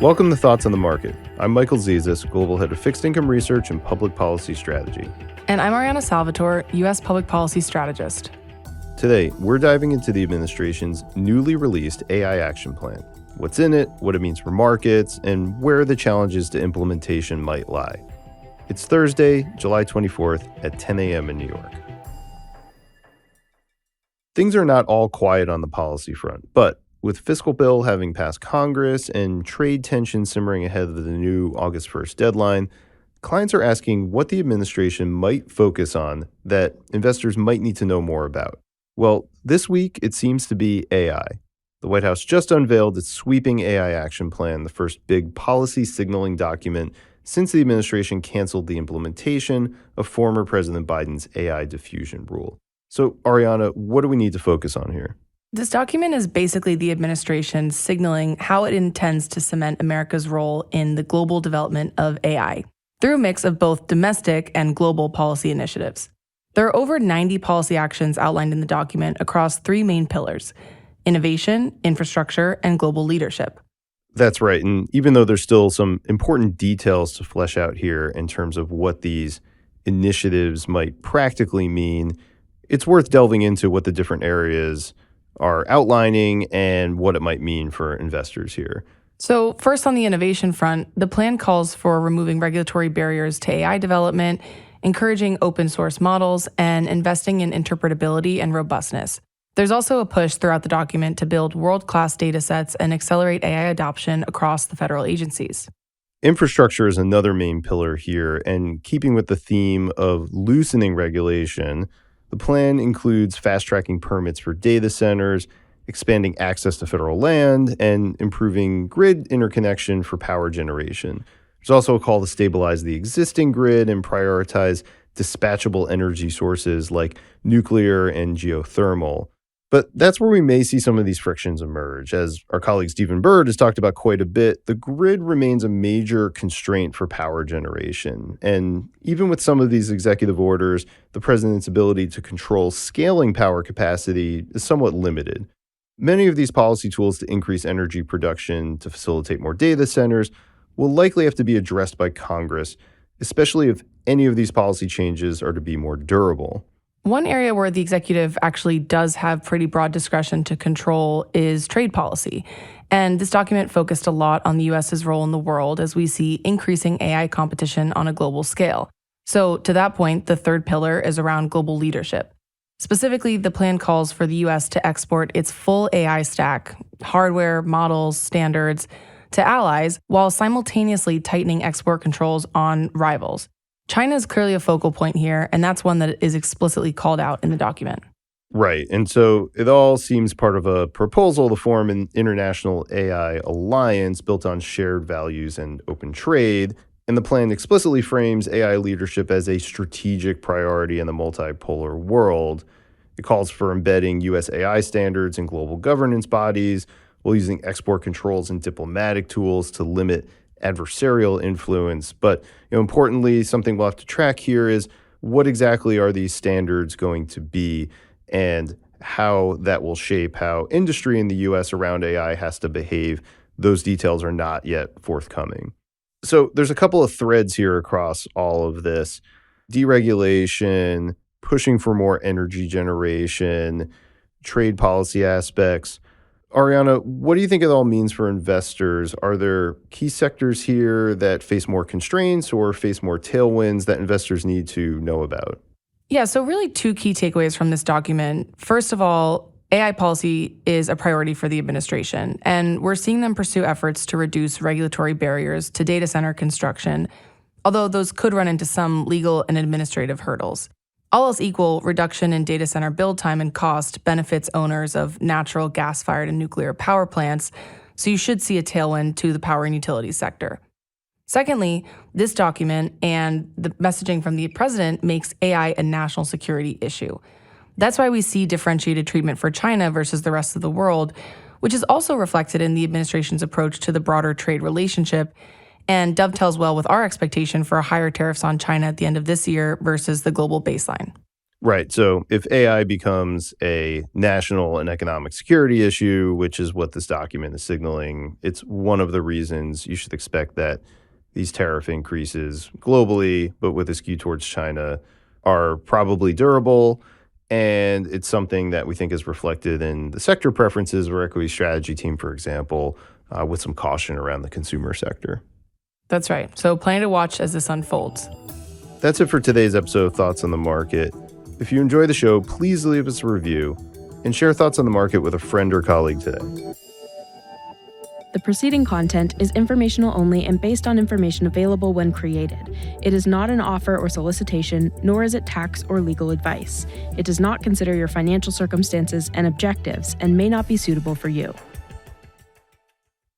Welcome to Thoughts on the Market. I'm Michael Zezas, Global Head of Fixed Income Research and Public Policy Strategy. And I'm Ariana Salvatore, U.S. Public Policy Strategist. Today, we're diving into the administration's newly released AI Action Plan. What's in it, what it means for markets, and where the challenges to implementation might lie. It's Thursday, July 24th at 10 a.m. in New York. Things are not all quiet on the policy front, but with fiscal bill having passed Congress and trade tensions simmering ahead of the new August 1st deadline, clients are asking what the administration might focus on that investors might need to know more about. Well, this week it seems to be AI. The White House just unveiled its sweeping AI action plan, the first big policy signaling document since the administration canceled the implementation of former President Biden's AI diffusion rule. So, Ariana, what do we need to focus on here? This document is basically the administration signaling how it intends to cement America's role in the global development of AI through a mix of both domestic and global policy initiatives. There are over 90 policy actions outlined in the document across three main pillars: innovation, infrastructure, and global leadership. That's right. And even though there's still some important details to flesh out here in terms of what these initiatives might practically mean, it's worth delving into what the different areas are outlining and what it might mean for investors here. So first, on the innovation front, the plan calls for removing regulatory barriers to AI development, encouraging open source models, and investing in interpretability and robustness. There's also a push throughout the document to build world-class data sets and accelerate AI adoption across the federal agencies. Infrastructure is another main pillar here, and keeping with the theme of loosening regulation, the plan includes fast-tracking permits for data centers, expanding access to federal land, and improving grid interconnection for power generation. There's also a call to stabilize the existing grid and prioritize dispatchable energy sources like nuclear and geothermal. But that's where we may see some of these frictions emerge. As our colleague Stephen Bird has talked about quite a bit, the grid remains a major constraint for power generation. And even with some of these executive orders, the president's ability to control scaling power capacity is somewhat limited. Many of these policy tools to increase energy production to facilitate more data centers will likely have to be addressed by Congress, especially if any of these policy changes are to be more durable. One area where the executive actually does have pretty broad discretion to control is trade policy. And this document focused a lot on the U.S.'s role in the world as we see increasing AI competition on a global scale. So to that point, the third pillar is around global leadership. Specifically, the plan calls for the U.S. to export its full AI stack, hardware, models, standards, to allies while simultaneously tightening export controls on rivals. China is clearly a focal point here, and that's one that is explicitly called out in the document. Right. And so it all seems part of a proposal to form an international AI alliance built on shared values and open trade. And the plan explicitly frames AI leadership as a strategic priority in the multipolar world. It calls for embedding U.S. AI standards in global governance bodies while using export controls and diplomatic tools to limit adversarial influence. But importantly, something we'll have to track here is what exactly are these standards going to be and how that will shape how industry in the U.S. around AI has to behave. Those details are not yet forthcoming. So there's a couple of threads here across all of this: deregulation, pushing for more energy generation, trade policy aspects. Ariana, what do you think it all means for investors? Are there key sectors here that face more constraints or face more tailwinds that investors need to know about? Yeah, so really two key takeaways from this document. First of all, AI policy is a priority for the administration, and we're seeing them pursue efforts to reduce regulatory barriers to data center construction, although those could run into some legal and administrative hurdles. All else equal, reduction in data center build time and cost benefits owners of natural, gas-fired, and nuclear power plants, so you should see a tailwind to the power and utilities sector. Secondly, this document and the messaging from the president makes AI a national security issue. That's why we see differentiated treatment for China versus the rest of the world, which is also reflected in the administration's approach to the broader trade relationship and dovetails well with our expectation for higher tariffs on China at the end of this year versus the global baseline. Right. So if AI becomes a national and economic security issue, which is what this document is signaling, it's one of the reasons you should expect that these tariff increases globally, but with a skew towards China, are probably durable. And it's something that we think is reflected in the sector preferences of our equity strategy team, for example, with some caution around the consumer sector. That's right. So plan to watch as this unfolds. That's it for today's episode of Thoughts on the Market. If you enjoy the show, please leave us a review and share thoughts on the market with a friend or colleague today. The preceding content is informational only and based on information available when created. It is not an offer or solicitation, nor is it tax or legal advice. It does not consider your financial circumstances and objectives and may not be suitable for you.